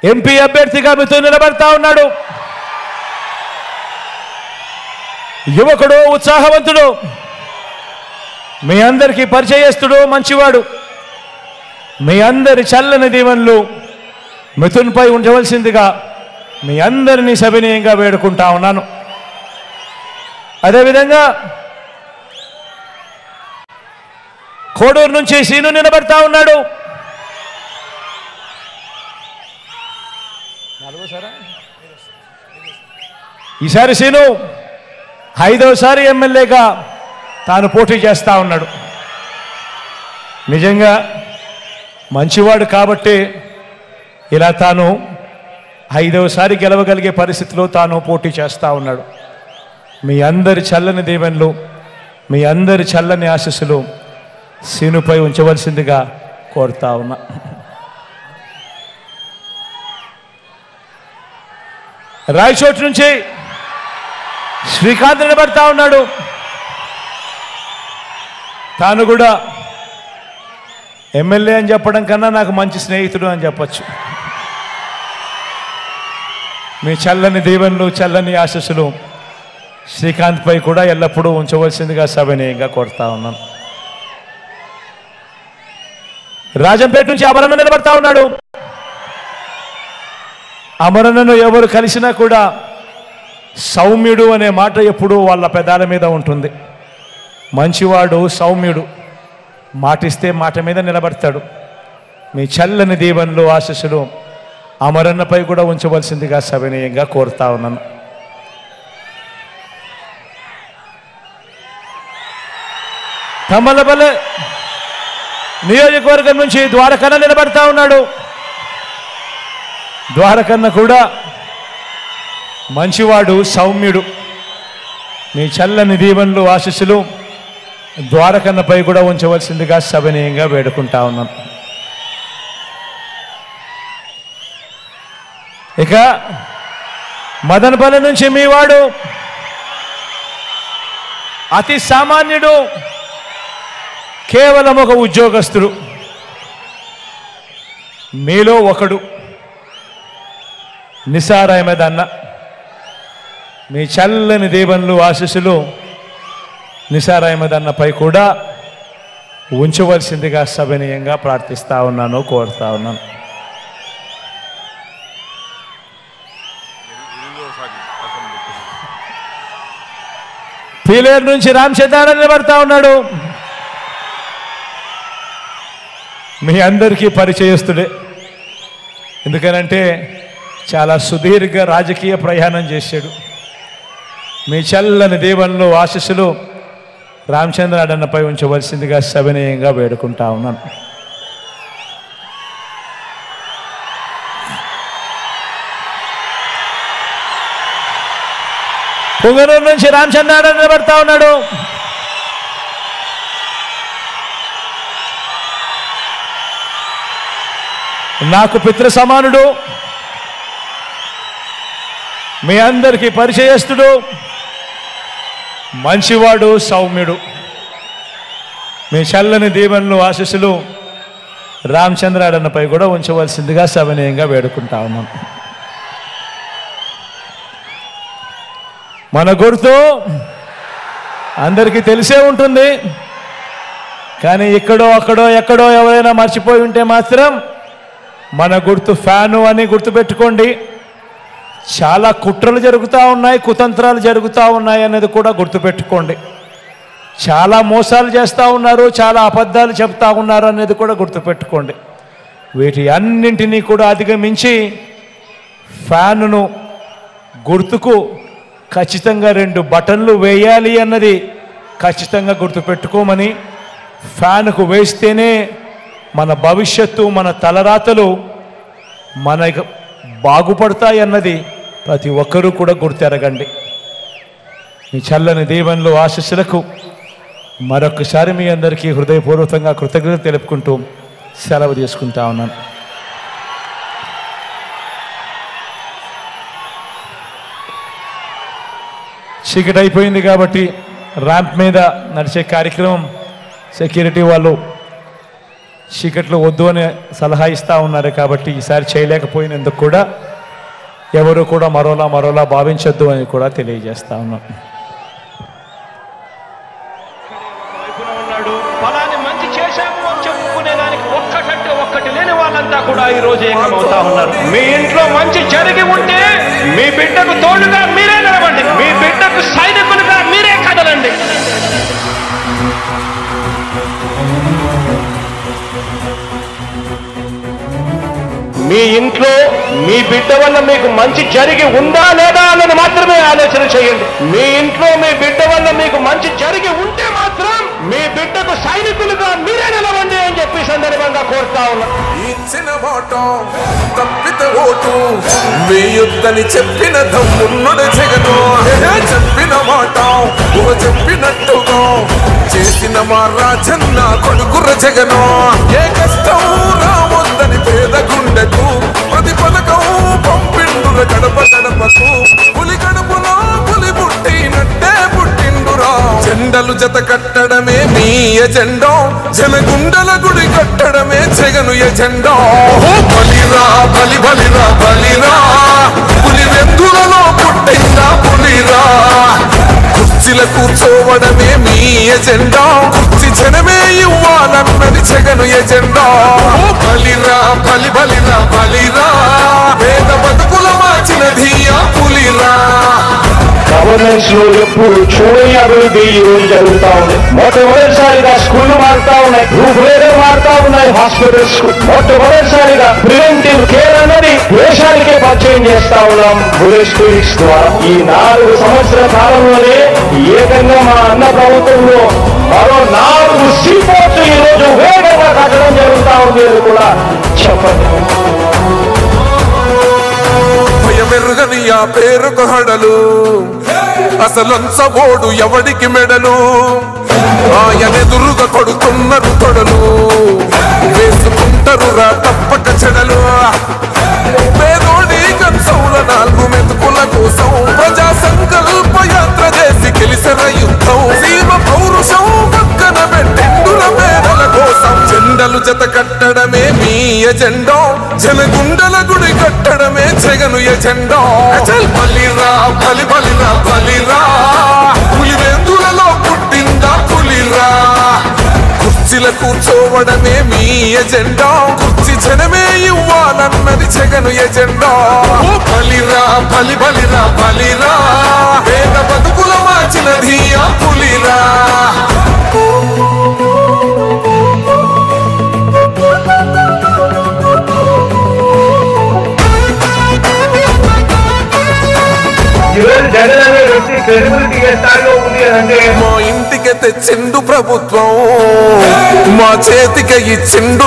MP అభ్యర్థిగా మీతో నిలబడతా ఉన్నాడు. యువకుడు, ఉత్సాహవంతుడు, మీ అందరికీ పరిచయస్తుడు, మంచివాడు. మీ అందరి చల్లని దీవెనలు మిథున్పై ఉండవలసిందిగా మీ అందరినీ సవినయంగా వేడుకుంటా ఉన్నాను. అదేవిధంగా కోడూరు నుంచి సీను నిలబడతా ఉన్నాడు. ఈసారి సీను 5వసారి ఎమ్మెల్యేగా తాను పోటీ చేస్తా ఉన్నాడు. నిజంగా మంచివాడు కాబట్టి ఇలా తాను 5వసారి గెలవగలిగే పరిస్థితిలో తాను పోటీ చేస్తూ ఉన్నాడు. మీ అందరి చల్లని దీవెనలు, మీ అందరి చల్లని ఆశీస్సులు సీనుపై ఉంచవలసిందిగా కోరుతా ఉన్నా. రాయచోటు నుంచి శ్రీకాంత్ నిలబడతా ఉన్నాడు. తాను కూడా ఎమ్మెల్యే అని చెప్పడం కన్నా నాకు మంచి స్నేహితుడు అని చెప్పచ్చు. మీ చల్లని దీవెనలు, చల్లని ఆశీస్సులు శ్రీకాంత్పై కూడా ఎల్లప్పుడూ ఉంచవలసిందిగా సవినయంగా కోరుతా ఉన్నాను. రాజంపేట నుంచి అమరన్న నిలబడతా ఉన్నాడు. అమరన్నను ఎవరు కలిసినా కూడా సౌమ్యుడు అనే మాట ఎప్పుడూ వాళ్ళ పెదాల మీద ఉంటుంది. మంచివాడు, సౌమ్యుడు, మాటిస్తే మాట మీద నిలబడతాడు. మీ చల్లని దీవెనలు, ఆశీస్సులు అమరన్నపై కూడా ఉంచవలసిందిగా సవినయంగా కోరుతా ఉన్నాను. తమ్మలపల్లె నియోజకవర్గం నుంచి ద్వారకన్న నిలబడతా ఉన్నాడు. ద్వారకన్న కూడా మంచివాడు, సౌమ్యుడు. మీ చల్లని దీవెనలు, ఆశీస్సులు ద్వారకన్నపై కూడా ఉంచవలసిందిగా సవినయంగా వేడుకుంటా ఉన్నాను. ఇక మదనపల్లి నుంచి మీ వాడు అతి సామాన్యుడు, కేవలం ఒక ఉద్యోగస్తుడు, మీలో ఒకడు, నిసార్ అహ్మద్ అన్న. మీ చల్లని దీవెనలు, ఆశీస్సులు నిసార్ అహ్మద్ అన్నపై కూడా ఉంచవలసిందిగా సవినయంగా ప్రార్థిస్తా ఉన్నాను, కోరుతా ఉన్నాను. పీలేరు నుంచి రామచంద్ర నిలబడతా ఉన్నాడు. మీ అందరికీ పరిచయస్తుడే. ఎందుకనంటే చాలా సుదీర్ఘ రాజకీయ ప్రయాణం చేశాడు. మీ చల్లని దీవెనలు, ఆశీస్సులు రామచంద్ర అన్నపై ఉంచవలసిందిగా సవినయంగా వేడుకుంటా ఉన్నాను. పొంగనూరు నుంచి రామచంద్ర నిలబడతా ఉన్నాడు. నాకు పితృ సమానుడు, మీ అందరికీ పరిచయస్తుడు, మంచివాడు, సౌమ్యుడు. మీ చల్లని దీవెనలు, ఆశీస్సులు రామచంద్ర అన్నపై కూడా ఉంచవలసిందిగా సవినయంగా వేడుకుంటా ఉన్నాం. మన గుర్తు అందరికీ తెలిసే ఉంటుంది, కానీ ఇక్కడో అక్కడో ఎక్కడో ఎవరైనా మర్చిపోయి ఉంటే మాత్రం మన గుర్తు ఫ్యాను అని గుర్తుపెట్టుకోండి. చాలా కుట్రలు జరుగుతూ ఉన్నాయి, కుతంత్రాలు జరుగుతూ ఉన్నాయి అనేది కూడా గుర్తుపెట్టుకోండి. చాలా మోసాలు చేస్తూ ఉన్నారు, చాలా అబద్ధాలు చెప్తా ఉన్నారు అనేది కూడా గుర్తుపెట్టుకోండి. వీటి అన్నింటినీ కూడా అధిగమించి ఫ్యానును గుర్తుకు ఖచ్చితంగా 2 బటన్లు వేయాలి అన్నది ఖచ్చితంగా గుర్తుపెట్టుకోమని, ఫ్యాన్కు వేస్తేనే మన భవిష్యత్తు, మన తలరాతలు మన బాగుపడతాయి అన్నది ప్రతి ఒక్కరూ కూడా గుర్తెరగండి. మీ చల్లని దీవెనలు, ఆశీస్సులకు మరొకసారి మీ అందరికీ హృదయపూర్వకంగా కృతజ్ఞత తెలుపుకుంటూ సెలవు తీసుకుంటా ఉన్నాను. చీకటి అయిపోయింది కాబట్టి ర్యాంప్ మీద నడిచే కార్యక్రమం సెక్యూరిటీ వాళ్ళు చీకట్లో వద్దు అని సలహా ఇస్తూ ఉన్నారు కాబట్టి ఈసారి చేయలేకపోయినందుకు కూడా ఎవరు కూడా మరోలా భావించొద్దు అని కూడా తెలియజేస్తా ఉన్నాం. ఫలాన్ని మంచి చేశాము అని చెప్పుకునేదానికి ఒక్కటంటే ఒక్కటి లేని వాళ్ళంతా కూడా ఈ రోజు ఏకమవుతా ఉన్నారు. మీ ఇంట్లో మంచి జరిగి ఉంటే మీ బిడ్డకు తోడుగా మీరే నిలవండి, మీ బిడ్డకు సైనికులుగా మీరే కదలండి. మీ ఇంట్లో మీ బిడ్డ వల్ల మీకు మంచి జరిగి ఉందా లేదా అన్నది మాత్రమే ఆలోచన చేయండి. మీ ఇంట్లో మీ బిడ్డ వల్ల మీకు మంచి జరిగి ఉంటే మాత్రం మీ బిడ్డకు సైనికులుగా మీరే నిలవండి అని చెప్పి సందర్భంగా కోరుతా ఉన్నా. ఇచ్చిన మాట తప్పితే ఓటు వేయొద్దని చెప్పిన దమ్మున్నడు జగను. చెప్పిన మాట చెప్పినట్టుగా చేసిన మా రాజన్న కొడుకుర జగను. ఏ కష్టం రావద్దని పేద గుండెకు ప్రతి పథకం పంపిండుర గడప గడపకు. పులి గడపలో పులి పుట్టినట్టే పుట్టిండురా. జెండలు జత కట్టడమే మీ ఎజెండా, జనగుండల గుడి కట్టడమే జగను ఎజెండా. బలిరా బలి బలిరా బలిరా, పులి వెందులలో పుట్టిందా పులిరా. కుర్చీల కూర్చోవడమే మీ ఎజెండా, కుర్చీ జనమే ఇవ్వాలన్నది జగను ఎజెండా. బలిరా బలి బలిరా బలిరా, పేద బతుకుల మార్చినది ఆ పులిరా. గవర్నెన్స్ లో ఎప్పుడు చూడని అభివృద్ధి ఈ రోజు జరుగుతా ఉంది. మొట్టమొదటిసారిగా స్కూళ్లు మారుతా ఉన్నాయి, రూపురేఖలు మారుతా ఉన్నాయి. హాస్పిటల్స్ మొట్టమొదటిసారిగా ప్రివెంటివ్ కేర్ అన్నది దేశానికే పరిచయం చేస్తా ఉన్నాం బుల్లెట్ క్లినిక్స్ ద్వారా. ఈ 4 సంవత్సరాల కాలంలోనే ఏకంగా మా అన్న ప్రభుత్వంలో మరో 4 సీపోర్ట్స్ ఈ రోజు వేగంగా కట్టడం జరుగుతా ఉంది అని కూడా చెప్పండి. మెరుగని ఆ పేరుకు హడలు, అసలంచబోడు ఎవడికి మెడలు. ఆయనెదురుగా కొడుతున్నారు తొడలు, వేసుకుంటారు రా తప్పక చెడలు. పేదోడి కంచంల 4 మెతుకుల కోసం ప్రజా సంకల్ప యాత్ర చేసి గెలిసిన యుద్ధం. సీమ పౌరుషం పక్కన పెట్టిండుల పేదల కోసం. జెండలు జత కట్టడమే మీ ఎజెండా, జనగుండల గుడి కట్టడమే జగను ఎజెండా. బలిరా బలి బలిరా బలిరా, పులి వెందులలో పుట్టిందా పులిరా. కుర్చీల కూర్చోవడమే మీ ఎజెండా, కుర్చీ జనమే ఇవ్వాలన్నది జగను ఎజెండా. బలిరా బలి బలిరా బలిరా, పేద బతుకుల మార్చినది ఆ పులిరా. జగన్ అనే వ్యక్తి క్రెడిబిలిటీ ఏ స్థాయిలో ఉంది అంటే మా ఇంటికి తెచ్చిండు ప్రభుత్వం, మా చేతికి ఇచ్చిండు